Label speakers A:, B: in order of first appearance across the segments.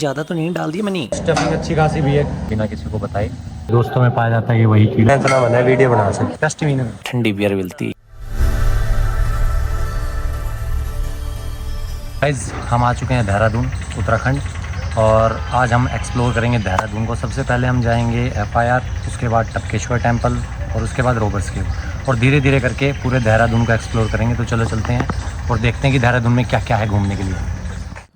A: ज्यादा तो नहीं डाल दिया मैंने।
B: स्टफिंग अच्छी खासी भी है, बिना किसी को बताए दोस्तों में पाया जाता है ये वही चीज। इतना बना वीडियो बना सकते डस्टबिन में
A: ठंडी बियर मिलती।
B: गाइस हम आ चुके हैं देहरादून उत्तराखंड और आज हम एक्सप्लोर करेंगे देहरादून को। सबसे पहले हम जाएंगे FIR, उसके बाद टपकेश्वर टेम्पल और उसके बाद रोबर्स केव, और धीरे धीरे करके पूरे देहरादून को एक्सप्लोर करेंगे। तो चलो चलते हैं और देखते हैं कि देहरादून में क्या क्या है घूमने के लिए।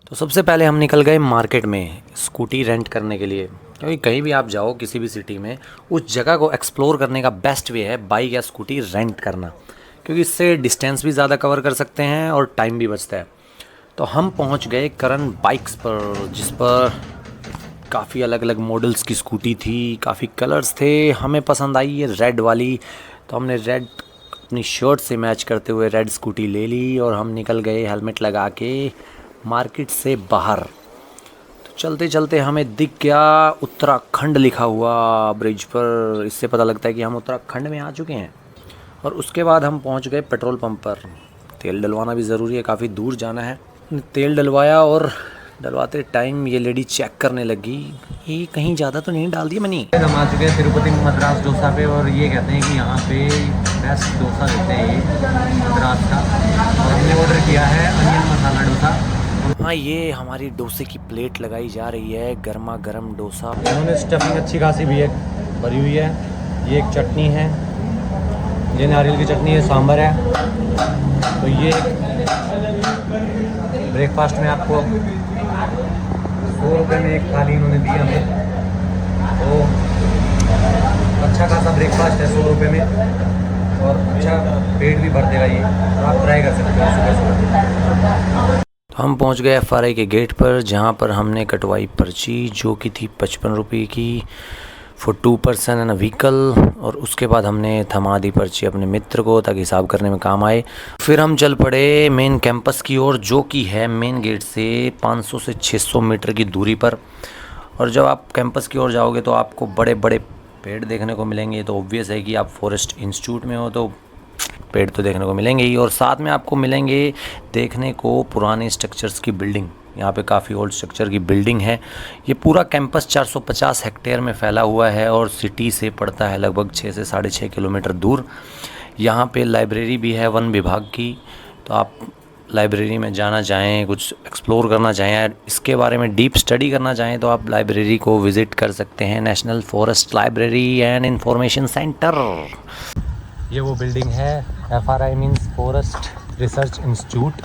A: तो सबसे पहले हम निकल गए मार्केट में स्कूटी रेंट करने के लिए, क्योंकि कहीं भी आप जाओ किसी भी सिटी में उस जगह को एक्सप्लोर करने का बेस्ट वे है बाइक या स्कूटी रेंट करना, क्योंकि इससे डिस्टेंस भी ज़्यादा कवर कर सकते हैं और टाइम भी बचता है। तो हम पहुंच गए करण बाइक्स पर, जिस पर काफ़ी अलग अलग मॉडल्स की स्कूटी थी, काफ़ी कलर्स थे। हमें पसंद आई ये रेड वाली, तो हमने रेड अपनी शर्ट से मैच करते हुए रेड स्कूटी ले ली और हम निकल गए हेलमेट लगा के मार्केट से बाहर। तो चलते चलते हमें दिख गया उत्तराखंड लिखा हुआ ब्रिज पर। इससे पता लगता है कि हम उत्तराखंड में आ चुके हैं। और उसके बाद हम पहुंच गए पेट्रोल पंप पर। तेल डलवाना भी ज़रूरी है, काफ़ी दूर जाना है। तेल डलवाया और डलवाते टाइम ये लेडी चेक करने लगी, ये कहीं ज़्यादा तो नहीं डाल दिया मैंने।
B: हम आ चुके हैं तिरुपति मद्रास डोसा पे, और ये कहते हैं कि यहाँ पे बेस्ट डोसा देते हैं ये मद्रास का। और हमने ऑर्डर किया है अनियन मसाला डोसा।
A: हाँ, ये हमारी डोसे की प्लेट लगाई जा रही है, गर्मा गर्म डोसा।
B: इन्होंने स्टफिंग अच्छी खासी भी है भरी हुई है। ये एक चटनी है, ये नारियल की चटनी है, सांभर है। तो ये ब्रेकफास्ट में आपको 100 रुपये में एक थाली इन्होंने दी हमें। तो अच्छा खासा ब्रेकफास्ट है 100 रुपये में, और अच्छा पेट भी भर देगा ये। तो आप ट्राई कर सकते हो सुबह सुबह।
A: तो हम पहुंच गए FRI के गेट पर, जहां पर हमने कटवाई पर्ची, जो कि थी 55 रुपये की for 2 person and a vehicle. और उसके बाद हमने थमा दी पर्ची अपने मित्र को, ताकि हिसाब करने में काम आए। फिर हम चल पड़े मेन कैंपस की ओर, जो कि है मेन गेट से 500 से 600 मीटर की दूरी पर। और जब आप कैंपस की ओर जाओगे तो आपको बड़े बड़े पेड़ देखने को मिलेंगे। तो ऑब्वियस है कि आप फॉरेस्ट इंस्टीट्यूट में हो तो पेड़ तो देखने को मिलेंगे ही, और साथ में आपको मिलेंगे देखने को पुराने स्ट्रक्चर्स की बिल्डिंग। यहाँ पे काफ़ी ओल्ड स्ट्रक्चर की बिल्डिंग है। ये पूरा कैंपस 450 हेक्टेयर में फैला हुआ है और सिटी से पड़ता है लगभग 6 से 6.5 किलोमीटर दूर। यहाँ पे लाइब्रेरी भी है वन विभाग की। तो आप लाइब्रेरी में जाना चाहें, कुछ एक्सप्लोर करना चाहें, इसके बारे में डीप स्टडी करना चाहें, तो आप लाइब्रेरी को विज़िट कर सकते हैं, national forest library and information centre.
B: ये वो बिल्डिंग है, FRI means forest research institute.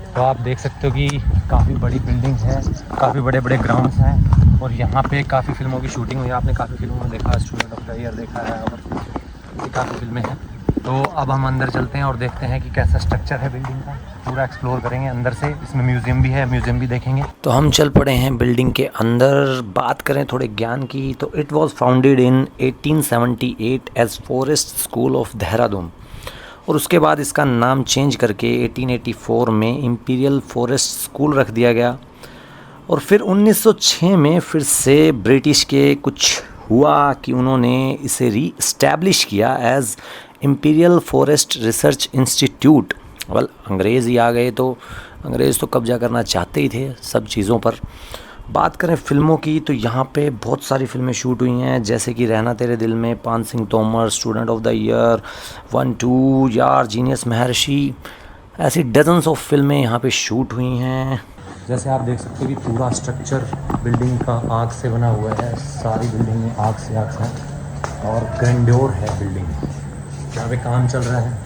B: तो आप देख सकते हो कि काफ़ी बड़ी बिल्डिंग है, काफ़ी बड़े बड़े ग्राउंड्स हैं, और यहाँ पे काफ़ी फिल्मों की शूटिंग हुई है। आपने काफ़ी फिल्मों में देखा, स्टूडेंट ऑफ द ईयर देखा है, और भी काफ़ी फिल्में हैं। तो अब हम अंदर चलते हैं और देखते हैं कि कैसा स्ट्रक्चर है बिल्डिंग का। पूरा एक्सप्लोर करेंगे अंदर से। इसमें म्यूज़ियम भी है, म्यूज़ियम भी देखेंगे।
A: तो हम चल पड़े हैं बिल्डिंग के अंदर। बात करें थोड़े ज्ञान की, तो it was founded in 1878 as forest school of Dehradun, और उसके बाद इसका नाम चेंज करके 1884 में इम्पीरियल फॉरेस्ट स्कूल रख दिया गया। और फिर 1906 में फिर से ब्रिटिश के कुछ हुआ कि उन्होंने इसे री इस्टेब्लिश किया as imperial forest research institute. Well, अंग्रेज़ ही आ गए, तो अंग्रेज़ तो कब्जा करना चाहते ही थे सब चीज़ों पर। बात करें फिल्मों की, तो यहाँ पे बहुत सारी फिल्में शूट हुई हैं, जैसे कि रहना तेरे दिल में, पान Singh Tomar, student of the year 1, 2, यार, जीनियस, महर्षि, ऐसी डजन्स ऑफ फिल्में यहाँ पे शूट हुई हैं।
B: जैसे आप देख सकते हो कि पूरा स्ट्रक्चर बिल्डिंग का आग से बना हुआ है। सारी बिल्डिंग में आग से है, और ग्रैंड्योर है बिल्डिंग। यहाँ पे काम चल रहा है,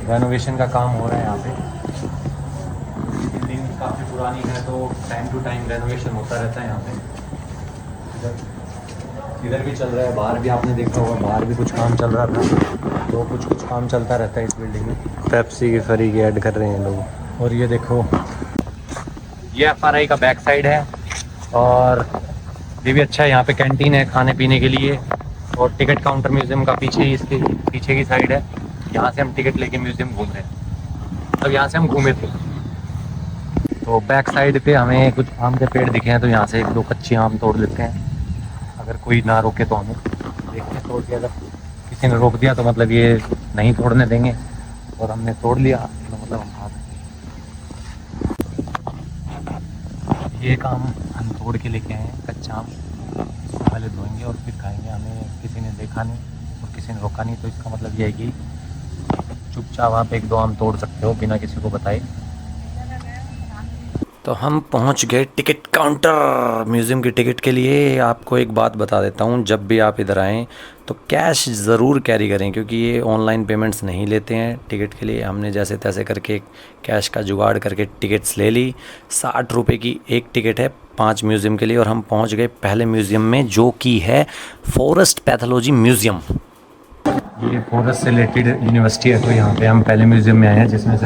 B: रेनोवेशन का काम हो रहा है यहाँ पे। बिल्डिंग काफ़ी पुरानी है, तो टाइम टू टाइम रेनोवेशन होता रहता है यहाँ पे। इधर भी चल रहा है, बाहर भी आपने देखा होगा, बाहर भी कुछ काम चल रहा था। तो कुछ काम चलता रहता है इस बिल्डिंग में। पेप्सी की फ्री की ऐड कर रहे हैं लोग। और ये देखो, ये FRI का बैक साइड है, और ये भी अच्छा है। यहाँ पे कैंटीन है खाने पीने के लिए, और टिकट काउंटर म्यूज़ियम का पीछे ही, इसके पीछे की साइड है। यहाँ से हम टिकट लेके म्यूज़ियम घूम रहे हैं। तब यहाँ से हम घूमे थे। तो बैक साइड पे हमें कुछ आम के पेड़ दिखे हैं, तो यहाँ से 1-2 कच्चे आम तोड़ लेते हैं। अगर कोई ना रोके तो हमें देखते हैं तोड़ के। अगर किसी ने रोक दिया तो मतलब ये नहीं तोड़ने देंगे, और हमने तोड़ लिया तो मतलब हम खा सकते हैं। ये काम हम तोड़ के लेके आए हैं, कच्चा आम। इसको पहले धोएंगे और फिर खाएंगे। हमें किसी ने देखा नहीं और किसी ने रोका नहीं, तो इसका मतलब ये है कि चुपचाप आप एक दो आम तोड़ सकते हो बिना किसी को बताए।
A: तो हम पहुंच गए टिकट काउंटर म्यूज़ियम की टिकट के लिए। आपको एक बात बता देता हूं, जब भी आप इधर आएँ तो कैश ज़रूर कैरी करें, क्योंकि ये ऑनलाइन पेमेंट्स नहीं लेते हैं टिकट के लिए। हमने जैसे तैसे करके कैश का जुगाड़ करके टिकट्स ले ली। 60 रुपये की एक टिकट है 5 म्यूज़ियम के लिए। और हम पहुंच गए पहले म्यूज़ियम में, जो कि है फॉरेस्ट पैथोलॉजी म्यूज़ियम।
B: ये फॉरेस्ट से रिलेटेड यूनिवर्सिटी है, तो यहाँ पे हम पहले म्यूज़ियम में आए हैं, जिसमें से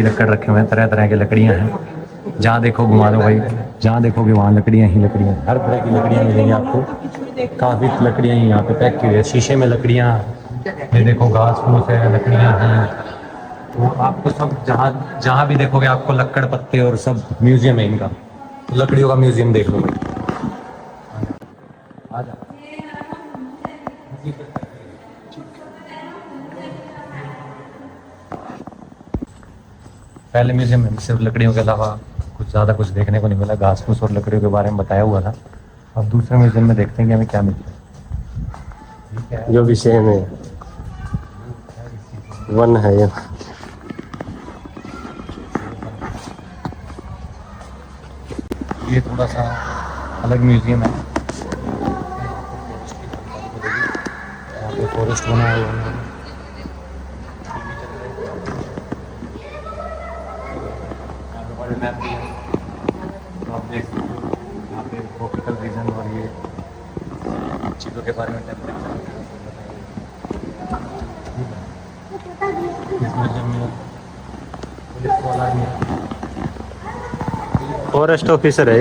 B: लकड़ रखे हुए हैं, तरह तरह की लकड़ियाँ हैं। जहाँ देखो घुमा दो भाई, जहाँ देखोगे वहाँ लकड़ियाँ ही लकड़ियाँ, हर तरह की लकड़ियाँ मिलेंगी आपको। काफ़ी लकड़ियाँ ही यहाँ पे पैक की हुई है, शीशे में लकड़ियाँ। ये देखो घास फूस है, लकड़ियाँ हैं। तो आपको सब जहाँ भी देखोगे आपको लकड़ पत्ते और सब म्यूज़ियम है इनका। लकड़ियों का म्यूज़ियम देख लो भाई। आ जाओ। पहले म्यूज़ियम में सिर्फ लकड़ियों के अलावा कुछ ज़्यादा कुछ देखने को नहीं मिला। घास फूस और लकड़ियों के बारे में बताया हुआ था। अब दूसरे म्यूज़ियम में देखते हैं कि हमें क्या मिलता है।
C: जो विषय में वन है ये।
B: ये थोड़ा सा अलग म्यूज़ियम है। यहाँ पे फॉरेस्ट बना हुआ है। मैप भी है, तो आप देख सकते हो यहाँ पे ट्रॉपिकल रीजन और ये चीज़ों के बारे में टेम्परेचर। इस म्यूज़ियम में पुलिस वाला भी है।
C: फॉरेस्ट ऑफिसर है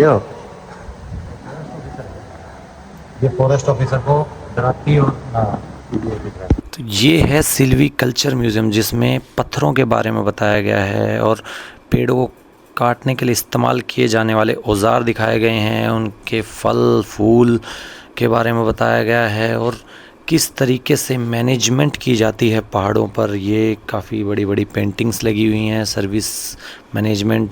B: ये फॉरेस्ट ऑफिसर को डराती और ये दिख रहा है।
A: तो ये है सिल्वी कल्चर म्यूज़ियम, जिसमें पत्थरों के बारे में बताया गया है और पेड़ों को काटने के लिए इस्तेमाल किए जाने वाले औज़ार दिखाए गए हैं। उनके फल फूल के बारे में बताया गया है और किस तरीके से मैनेजमेंट की जाती है पहाड़ों पर। ये काफ़ी बड़ी बड़ी पेंटिंग्स लगी हुई हैं। सर्विस मैनेजमेंट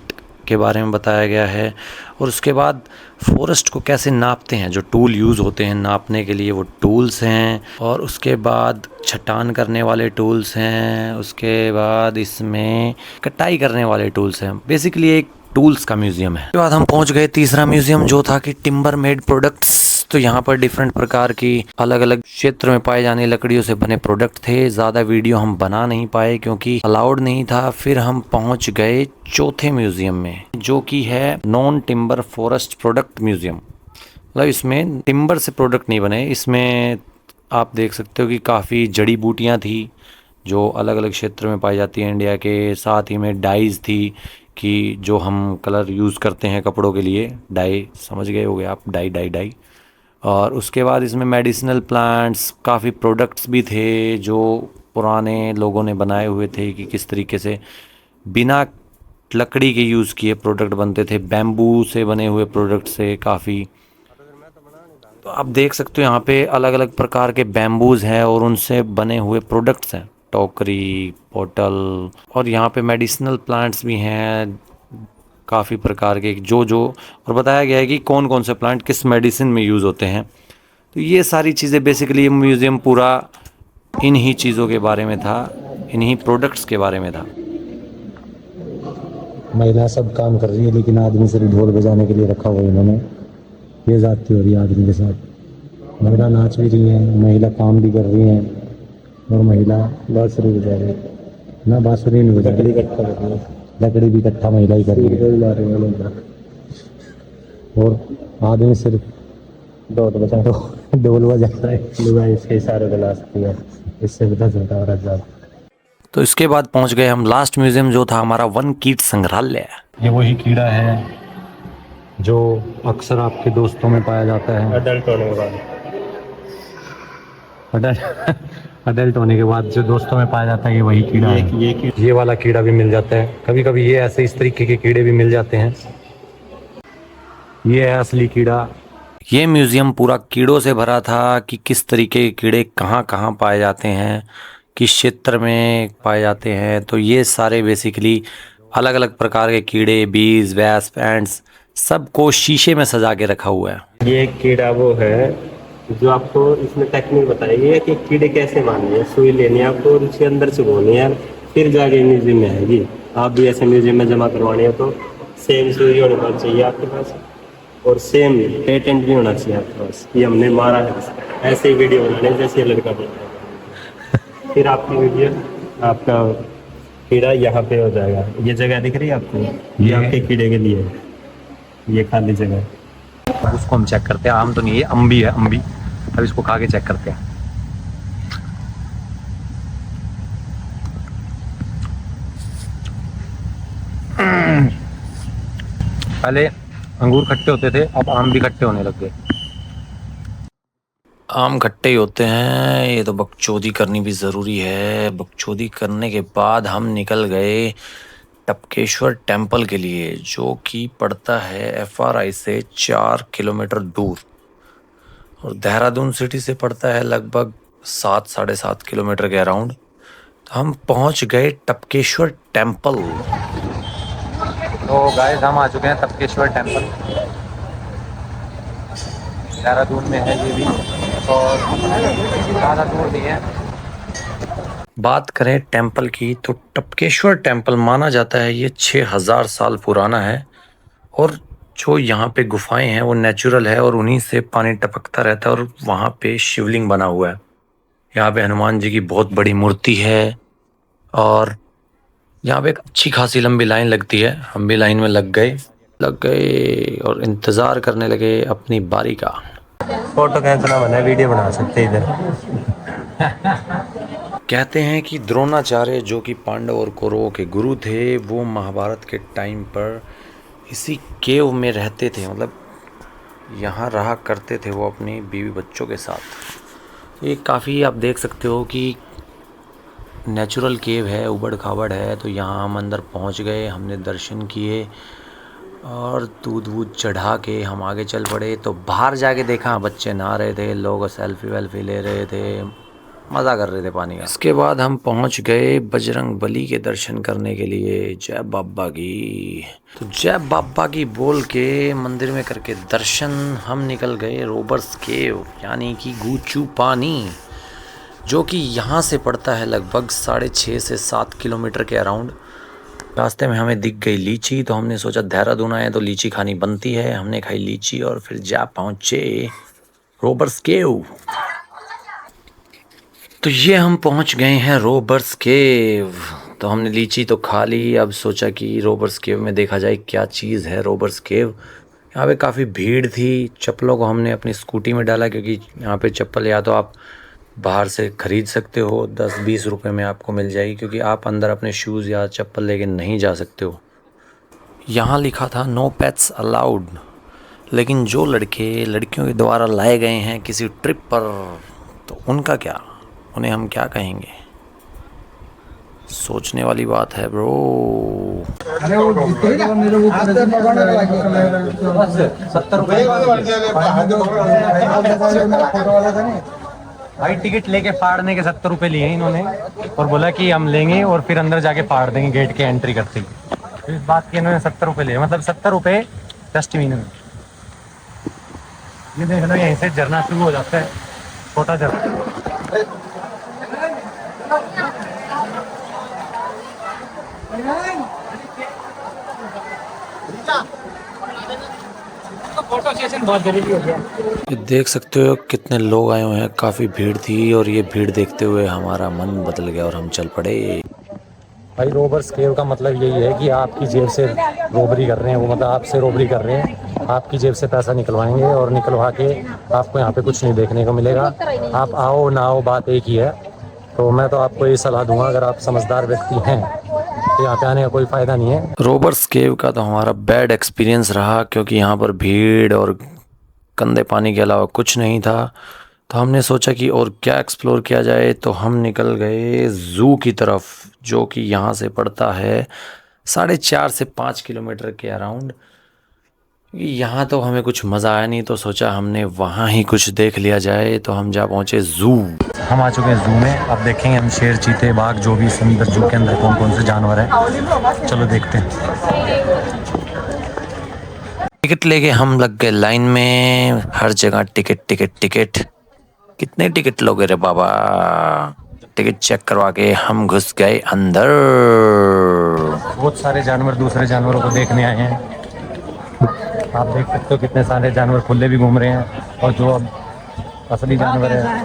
A: के बारे में बताया गया है। और उसके बाद फॉरेस्ट को कैसे नापते हैं, जो टूल यूज़ होते हैं नापने के लिए वो टूल्स हैं। और उसके बाद छटान करने वाले टूल्स हैं। उसके बाद इसमें कटाई करने वाले टूल्स हैं। बेसिकली एक टूल्स का म्यूज़ियम है। उसके बाद हम पहुंच गए तीसरा म्यूज़ियम, जो था कि टिम्बर मेड प्रोडक्ट्स। तो यहाँ पर डिफरेंट प्रकार की अलग अलग क्षेत्र में पाए जाने लकड़ियों से बने प्रोडक्ट थे। ज़्यादा वीडियो हम बना नहीं पाए क्योंकि अलाउड नहीं था। फिर हम पहुँच गए चौथे म्यूज़ियम में, जो कि है non timber forest product museum. मतलब इसमें टिम्बर से प्रोडक्ट नहीं बने। इसमें आप देख सकते हो कि काफ़ी जड़ी बूटियाँ थी जो अलग अलग क्षेत्र में पाई जाती हैं इंडिया के। साथ ही में डाइज़ थी कि जो हम कलर यूज़ करते हैं कपड़ों के लिए, डाई, समझ गए होगे आप, डाई। और उसके बाद इसमें मेडिसिनल प्लांट्स, काफ़ी प्रोडक्ट्स भी थे जो पुराने लोगों ने बनाए हुए थे कि किस तरीके से बिना लकड़ी के यूज़ किए प्रोडक्ट बनते थे। बैम्बू से बने हुए प्रोडक्ट से काफ़ी। तो आप देख सकते हो यहाँ पे अलग अलग प्रकार के बैम्बूज़ हैं और उनसे बने हुए प्रोडक्ट्स हैं, टोकरी, बोतल। और यहाँ पे मेडिसिनल प्लांट्स भी हैं काफ़ी प्रकार के, जो और बताया गया है कि कौन कौन से प्लांट किस मेडिसिन में यूज़ होते हैं। तो ये सारी चीज़ें बेसिकली म्यूज़ियम पूरा इन्हीं चीज़ों के बारे में था, इन्हीं प्रोडक्ट्स के बारे में था।
C: महिला सब काम कर रही है, लेकिन आदमी सिर्फ ढोल बजाने के लिए रखा हुआ है इन्होंने। ये जाती हो रही है आदमी के साथ। महिला नाच भी रही है, महिला काम भी कर रही है, और महिला बांसुरी बजा रही है ना। बांसुरी नहीं बजा रही, लकड़ी भी इकट्ठा महिला ही कर रही है। और आदमी सिर्फ ढोल बजा रहा है। लुगाई इसके इशारे पे ला सकती है, इससे पता चलता है ज़्यादा।
A: तो इसके बाद पहुंच गए हम लास्ट म्यूज़ियम, जो था हमारा वन कीट संग्रहालय।
B: ये वही कीड़ा है जो अक्सर आपके दोस्तों में पाया जाता है। अडल्ट होने के बाद अडल्ट होने के बाद जो दोस्तों में पाया जाता है, ये वही कीड़ा है। ये वाला कीड़ा भी मिल जाता है कभी कभी। ये ऐसे इस तरीके के कीड़े भी मिल जाते हैं। ये है असली कीड़ा।
A: ये म्यूज़ियम पूरा कीड़ों से भरा था कि किस तरीके के कीड़े कहाँ कहाँ पाए जाते हैं, किस क्षेत्र में पाए जाते हैं। तो ये सारे बेसिकली अलग अलग प्रकार के कीड़े, बीज, वैस्प, एंड्स, सबको शीशे में सजा के रखा हुआ है।
B: ये कीड़ा वो है जो आपको इसमें टेक्निक बताएगी है कि कीड़े कैसे मारने हैं। सुई लेनी है आपको और उसके अंदर से बोलनी है, फिर जाके म्यूजियम में आएगी। आप भी ऐसे म्यूजियम में जमा करवानी है तो सेम सुई होना चाहिए आपके पास और सेम पेटेंट भी होना चाहिए आपके पास कि हमने मारा है। ऐसे ही वीडियो बनाने जैसे लड़का बनाएगा। फिर आपकी वीडियो, आपका कीड़ा यहाँ पे हो जाएगा। ये जगह दिख रही है आपको, ये आपके कीड़े के लिए है, ये खाली जगह। अब उसको हम चेक करते हैं। आम तो नहीं है, अम्बी है, अम्बी। अब इसको खा के चेक करते हैं। पहले अंगूर खट्टे होते थे, अब आम भी खट्टे होने लग गए।
A: आम खट्टे ही होते हैं, ये तो बकचोदी करनी भी ज़रूरी है। बकचोदी करने के बाद हम निकल गए टपकेश्वर टेम्पल के लिए, जो कि पड़ता है FRI से 4 किलोमीटर दूर और देहरादून सिटी से पड़ता है लगभग 7 साढ़े 7 किलोमीटर के अराउंड। तो हम पहुंच गए टपकेश्वर टेम्पल।
B: तो गाइस हम आ चुके हैं टपकेश्वर टेम्पल। देहरादून में है ये भी और ज़्यादा दूर नहीं है।
A: बात करें टेम्पल की तो टपकेश्वर टेम्पल माना जाता है ये 6000 साल पुराना है और जो यहाँ पे गुफाएं हैं वो नेचुरल है और उन्हीं से पानी टपकता रहता है और वहाँ पे शिवलिंग बना हुआ है। यहाँ पे हनुमान जी की बहुत बड़ी मूर्ति है और यहाँ पे एक अच्छी खासी लंबी लाइन लगती है। हम भी लाइन में लग गए और इंतज़ार करने लगे अपनी बारी का।
B: फोटो खींचना मना है, वीडियो बना सकते इधर।
A: कहते हैं कि द्रोणाचार्य जो कि पांडव और कौरवों के गुरु थे, वो महाभारत के टाइम पर इसी केव में रहते थे, मतलब यहाँ रहा करते थे वो अपनी बीवी बच्चों के साथ। ये काफ़ी आप देख सकते हो कि नेचुरल केव है, उबड़ खाबड़ है। तो यहाँ हम अंदर पहुँच गए, हमने दर्शन किए और दूध वूध चढ़ा के हम आगे चल पड़े। तो बाहर जाके देखा बच्चे नहा रहे थे, लोग सेल्फी वेल्फी ले रहे थे, मज़ा कर रहे थे पानी का। इसके बाद हम पहुंच गए बजरंग बली के दर्शन करने के लिए। जय बाबा की। तो जय बाबा की बोल के मंदिर में करके दर्शन हम निकल गए रोबर्स केव यानी कि गूचू पानी, जो कि यहाँ से पड़ता है लगभग 6.5 से 7 किलोमीटर के अराउंड। रास्ते में हमें दिख गई लीची, तो हमने सोचा देहरादून आए तो लीची खानी बनती है। हमने खाई लीची और फिर जा पहुँचे रोबर्स केव। तो ये हम पहुंच गए हैं रोबर्स केव। तो हमने लीची तो खा ली, अब सोचा कि रोबर्स केव में देखा जाए क्या चीज़ है रोबर्स केव। यहाँ पे काफ़ी भीड़ थी। चप्पलों को हमने अपनी स्कूटी में डाला क्योंकि यहाँ पे चप्पल या तो आप बाहर से ख़रीद सकते हो, 10-20 रुपए में आपको मिल जाएगी, क्योंकि आप अंदर अपने शूज़ या चप्पल लेके नहीं जा सकते हो। यहाँ लिखा था नो पेट्स अलाउड, लेकिन जो लड़के लड़कियों के द्वारा लाए गए हैं किसी ट्रिप पर, तो उनका क्या, उन्हें हम क्या कहेंगे। सोचने वाली बात है ब्रो।
B: भाई टिकट लेके फाड़ने के 70 रुपए लिए इन्होंने और बोला कि हम लेंगे और फिर अंदर जाके फाड़ देंगे गेट के एंट्री करते ही। तो इस बात के इन्होंने 70 रुपए लिए, मतलब 70 रुपए डस्टबिन में। ये देख लो यहीं से झरना शुरू हो जाता है, छोटा झरना। फोटो सेशन बहुत जरूरी हो गया।
A: ये देख सकते हो कितने लोग आए हुए हैं, काफ़ी भीड़ थी और ये भीड़ देखते हुए हमारा मन बदल गया और हम चल पड़े।
B: भाई रोबर्स केव का मतलब यही है कि आपकी जेब से रोबरी कर रहे हैं वो, मतलब आपसे रोबरी कर रहे हैं, आपकी जेब से पैसा निकलवाएंगे और निकलवा के आपको यहाँ पे कुछ नहीं देखने को मिलेगा। आप आओ ना आओ बात एक ही है। तो मैं तो आपको ये सलाह दूंगा, अगर आप समझदार व्यक्ति हैं तो यहाँ पे आने का कोई फ़ायदा नहीं है।
A: रोबर्स केव का तो हमारा बैड एक्सपीरियंस रहा, क्योंकि यहाँ पर भीड़ और गंदे पानी के अलावा कुछ नहीं था। तो हमने सोचा कि और क्या एक्सप्लोर किया जाए, तो हम निकल गए ज़ू की तरफ, जो कि यहाँ से पड़ता है 4.5 से 5 किलोमीटर के अराउंड। यहाँ तो हमें कुछ मज़ा आया नहीं, तो सोचा हमने वहाँ ही कुछ देख लिया जाए। तो हम जा पहुँचे ज़ू।
B: हम आ चुके हैं ज़ू में। अब देखेंगे हम शेर, चीते, बाघ, जो भी अंदर ज़ू के अंदर कौन कौन से जानवर हैं। चलो देखते हैं।
A: टिकट लेके हम लग गए लाइन में, हर जगह टिकट टिकट टिकट। कितने टिकट लोगे रे बाबा। टिकट चेक करवा के हम घुस गए अंदर।
B: बहुत सारे जानवर दूसरे जानवरों को देखने आए हैं। आप देख सकते हो कितने सारे जानवर खुले भी घूम रहे हैं, और जो अब असली जानवर है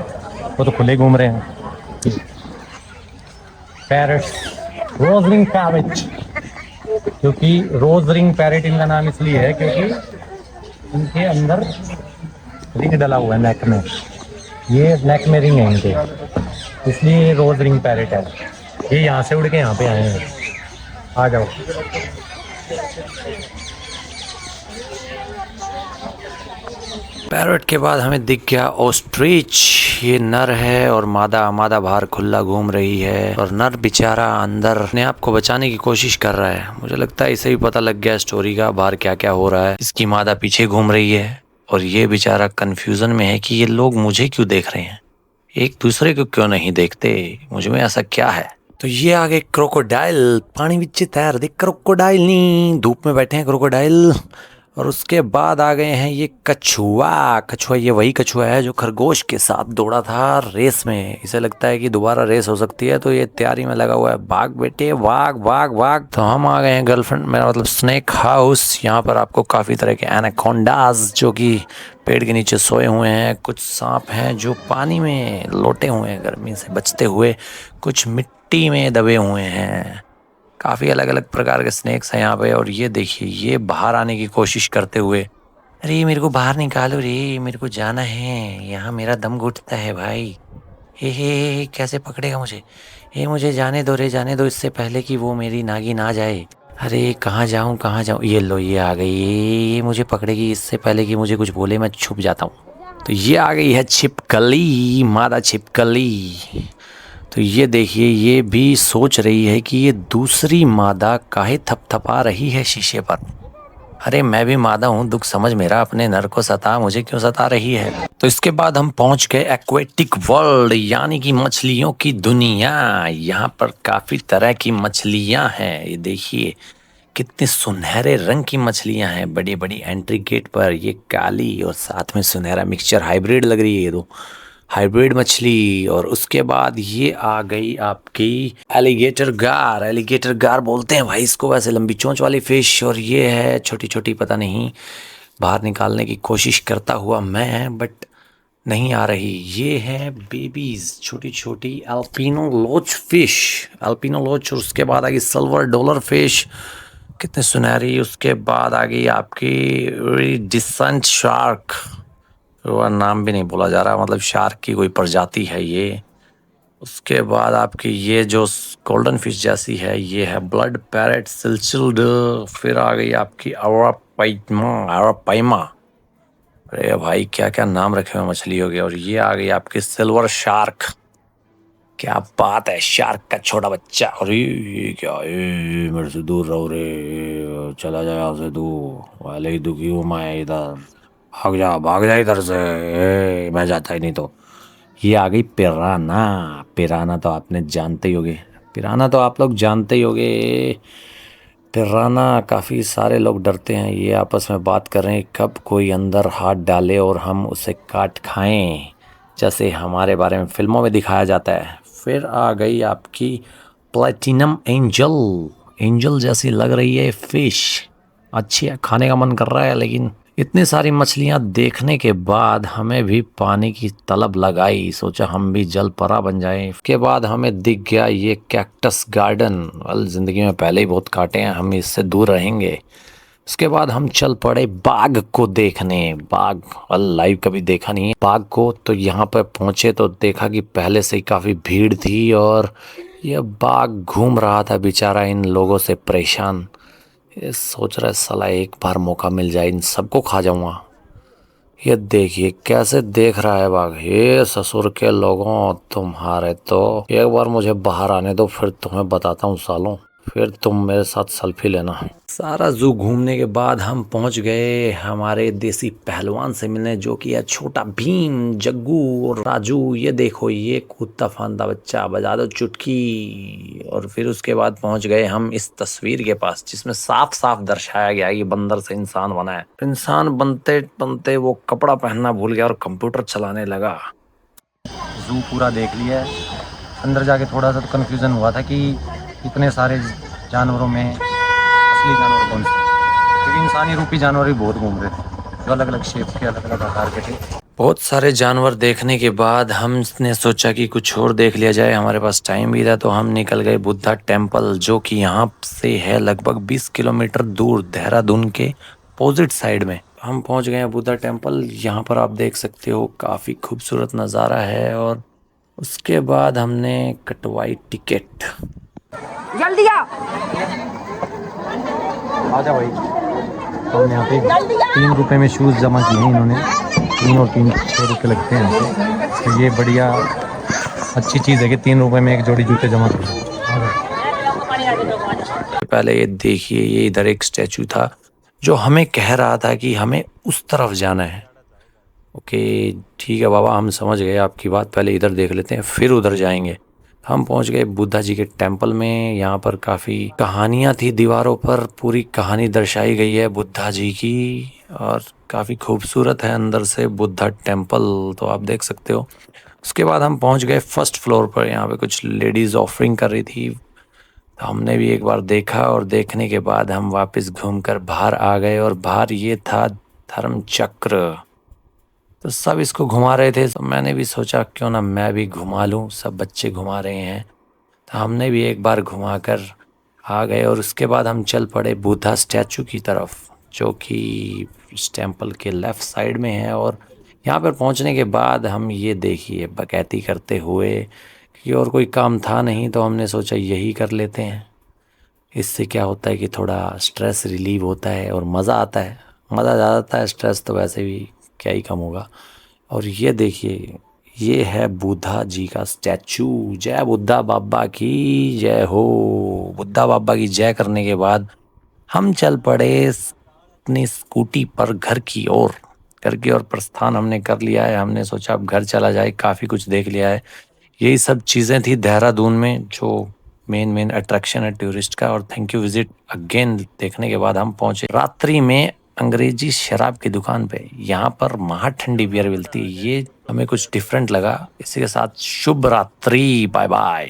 B: वो तो खुले घूम रहे हैं। पैरट, रोज रिंग पैरट, क्योंकि रोज रिंग पैरट इनका नाम इसलिए है क्योंकि इनके अंदर रिंग डला हुआ है नेक में। ये नेक में रिंग है इनके, इसलिए ये रोज रिंग पैरट है। ये यहाँ से उड़ के यहाँ पे आए हैं। आ जाओ।
A: पैरट के बाद हमें दिख गया ऑस्ट्रिच। ये नर है और मादा बाहर खुला घूम रही है, और नर बेचारा अंदर अपने आप को बचाने की कोशिश कर रहा है। मुझे लगता है इसे भी पता लग गया स्टोरी का बाहर क्या क्या हो रहा है। इसकी मादा पीछे घूम रही है और ये बेचारा कंफ्यूजन में है कि ये लोग मुझे क्यों देख रहे हैं, एक दूसरे को क्यों नहीं देखते, मुझ में ऐसा क्या है। तो ये आ गए क्रोकोडाइल, पानी बिच तैर देख क्रोकोडाइल नहीं, धूप में बैठे हैं क्रोकोडाइल। और उसके बाद आ गए हैं ये कछुआ। ये वही कछुआ है जो खरगोश के साथ दौड़ा था रेस में। इसे लगता है कि दोबारा रेस हो सकती है, तो ये तैयारी में लगा हुआ है। भाग बेटे भाग भाग भाग। तो हम आ गए हैं गर्लफ्रेंड, मेरा मतलब स्नेक हाउस। यहाँ पर आपको काफ़ी तरह के एनाकोंडास जो कि पेड़ के नीचे सोए हुए हैं, कुछ सांप हैं जो पानी में लोटे हुए हैं गर्मी से बचते हुए, कुछ मिट्टी में दबे हुए हैं। काफ़ी अलग अलग प्रकार के स्नेक्स हैं यहाँ पे। और ये देखिए ये बाहर आने की कोशिश करते हुए, अरे मेरे को बाहर निकालो रे, मेरे को जाना है, यहाँ मेरा दम घुटता है भाई। हे कैसे पकड़ेगा मुझे, मुझे जाने दो रे, जाने दो, इससे पहले कि वो मेरी नागिन आ जाए। अरे कहाँ जाऊँ कहाँ जाऊँ, ये लो ये आ गई, ये मुझे पकड़ेगी इससे पहले कि मुझे कुछ बोले, मैं छुप जाता हूँ। तो ये आ गई है छिपकली, मादा छिपकली। तो ये देखिए ये भी सोच रही है कि ये दूसरी मादा काहे थपथपा रही है शीशे पर। अरे मैं भी मादा हूँ, दुख समझ मेरा, अपने नर को सता, मुझे क्यों सता रही है। तो इसके बाद हम पहुंच गए एक्वेटिक वर्ल्ड, यानी कि मछलियों की दुनिया। यहाँ पर काफ़ी तरह की मछलियाँ हैं। ये देखिए कितने सुनहरे रंग की मछलियाँ हैं बड़ी बड़ी एंट्री गेट पर। ये काली और साथ में सुनहरा मिक्सचर हाइब्रिड लग रही है ये तो, हाइब्रिड मछली। और उसके बाद ये आ गई आपकी एलिगेटर गार बोलते हैं भाई इसको, वैसे लंबी चोंच वाली फिश। और ये है छोटी छोटी, पता नहीं, बाहर निकालने की कोशिश करता हुआ मैं, बट नहीं आ रही। ये है बेबीज, छोटी छोटी अल्पिनो लोच फिश, अल्पिनो लोच। और उसके बाद आ गई सिल्वर डॉलर फिश, कितने सुनहरी। उसके बाद आ गई आपकी डिसेंट शार्क, वह नाम भी नहीं बोला जा रहा, मतलब शार्क की कोई प्रजाति है ये। उसके बाद आपकी ये जो गोल्डन फिश जैसी है ये है ब्लड पैरेट सिलचिल्ड। फिर आ गई आपकी अरापाइमा। अरे भाई क्या क्या नाम रखे हुए मछलियों के। और ये आ गई आपकी सिल्वर शार्क, क्या बात है, शार्क का छोटा बच्चा। और ये क्या, मेरे से दूर रहो रे, चला जाए यहाँ से तू, वाले ही दुखी हूँ मैं इधर, भाग जा इधर से, मैं जाता ही नहीं। तो ये आ गई पिराना तो आपने जानते ही होगे, पिराना तो आप लोग जानते ही होगे। पिराना काफ़ी सारे लोग डरते हैं, ये आपस में बात कर रहे हैं कब कोई अंदर हाथ डाले और हम उसे काट खाएं, जैसे हमारे बारे में फिल्मों में दिखाया जाता है। फिर आ गई आपकी प्लैटिनम एंजल जैसी लग रही है फिश, अच्छी है, खाने का मन कर रहा है। लेकिन इतनी सारी मछलियां देखने के बाद हमें भी पानी की तलब लगाई, सोचा हम भी जल परा बन जाएं। इसके बाद हमें दिख गया ये कैक्टस गार्डन। वाल जिंदगी में पहले ही बहुत काटे हैं, हम इससे दूर रहेंगे। उसके बाद हम चल पड़े बाघ को देखने। बाघ लाइव कभी देखा नहीं है बाघ को, तो यहाँ पर पहुंचे तो देखा कि पहले से ही काफ़ी भीड़ थी और यह बाघ घूम रहा था बेचारा इन लोगों से परेशान। ये सोच रहा है साला एक बार मौका मिल जाए इन सबको खा जाऊंगा। ये देखिए कैसे देख रहा है बाघ, ये ससुर के लोगों, तुम्हारे तो एक बार मुझे बाहर आने दो, फिर तुम्हें बताता हूँ सालों। फिर तुम मेरे साथ सेल्फी लेना। सारा जू घूमने के बाद हम पहुंच गए हमारे देसी पहलवान से मिलने, जो कि है छोटा भीम, जग्गू और राजू। ये देखो, ये कूदता फांदा बच्चा, बजा दो चुटकी। और फिर उसके बाद पहुंच गए हम इस तस्वीर के पास, जिसमें साफ साफ दर्शाया गया है कि बंदर से इंसान बना है। इंसान बनते बनते वो कपड़ा पहनना भूल गया और कंप्यूटर चलाने लगा।
B: जू पूरा देख लिया है। अंदर जाके थोड़ा सा तो कन्फ्यूज़न हुआ था कि इतने सारे जानवरों में असली जानवर कौन से हैं, क्योंकि इंसानी रूपी जानवर भी बहुत घूम रहे थे, जो अलग अलग शेप के, अलग अलग आकार के थे।
A: बहुत सारे जानवर देखने के बाद हमने सोचा कि कुछ और देख लिया जाए। हमारे पास टाइम भी था तो हम निकल गए बुद्धा टेम्पल, जो कि यहाँ से है लगभग 20 किलोमीटर दूर, देहरादून के अपोजिट साइड में। हम पहुँच गए हैं बुद्धा टेम्पल। यहाँ पर आप देख सकते हो काफ़ी खूबसूरत नज़ारा है। और उसके बाद हमने कटवाई टिकट।
D: जल्दी आ।
B: आजा भाई। तो हमने यहाँ पे 3 रुपए में शूज़ जमा किए हैं इन्होंने। 3 और 3 6 रुपये लगते हैं यहाँ पे। तो ये बढ़िया अच्छी चीज़ है कि 3 रुपए में एक जोड़ी जूते जमा कर दो।
A: पहले ये देखिए, ये इधर एक स्टैचू था जो हमें कह रहा था कि हमें उस तरफ जाना है। ओके ठीक है बाबा, हम समझ गए आपकी बात, पहले इधर देख लेते हैं फिर उधर जाएंगे। हम पहुंच गए बुद्धा जी के टेम्पल में। यहाँ पर काफ़ी कहानियाँ थी, दीवारों पर पूरी कहानी दर्शाई गई है बुद्धा जी की, और काफ़ी खूबसूरत है अंदर से बुद्धा टेम्पल, तो आप देख सकते हो। उसके बाद हम पहुंच गए फर्स्ट फ्लोर पर। यहाँ पे कुछ लेडीज़ ऑफरिंग कर रही थी, तो हमने भी एक बार देखा, और देखने के बाद हम वापस घूमकर बाहर आ गए। और बाहर ये था धर्म चक्र, तो सब इसको घुमा रहे थे, तो मैंने भी सोचा क्यों ना मैं भी घुमा लूँ, सब बच्चे घुमा रहे हैं, तो हमने भी एक बार घुमाकर आ गए। और उसके बाद हम चल पड़े बुद्धा स्टैचू की तरफ, जो कि इस टेम्पल के लेफ़्ट साइड में है। और यहाँ पर पहुँचने के बाद हम ये देखिए बकैती करते हुए, कि और कोई काम था नहीं तो हमने सोचा यही कर लेते हैं। इससे क्या होता है कि थोड़ा स्ट्रेस रिलीव होता है और मज़ा आता है। मज़ा ज़्यादा आता है, स्ट्रेस तो वैसे भी क्या ही कम होगा। और ये देखिए, ये है बुद्धा जी का स्टैचू। जय बुद्धा बाबा की जय हो। बुद्धा बाबा की जय करने के बाद हम चल पड़े अपनी स्कूटी पर घर की ओर। घर की ओर प्रस्थान हमने कर लिया है। हमने सोचा अब घर चला जाए, काफ़ी कुछ देख लिया है। यही सब चीज़ें थी देहरादून में, जो मेन अट्रैक्शन है टूरिस्ट का। और थैंक यू विजिट अगेन देखने के बाद हम पहुंचे रात्रि में अंग्रेजी शराब की दुकान पे। यहाँ पर महा ठंडी बियर मिलती है, ये हमें कुछ डिफरेंट लगा। इसी के साथ शुभ रात्रि, बाय बाय।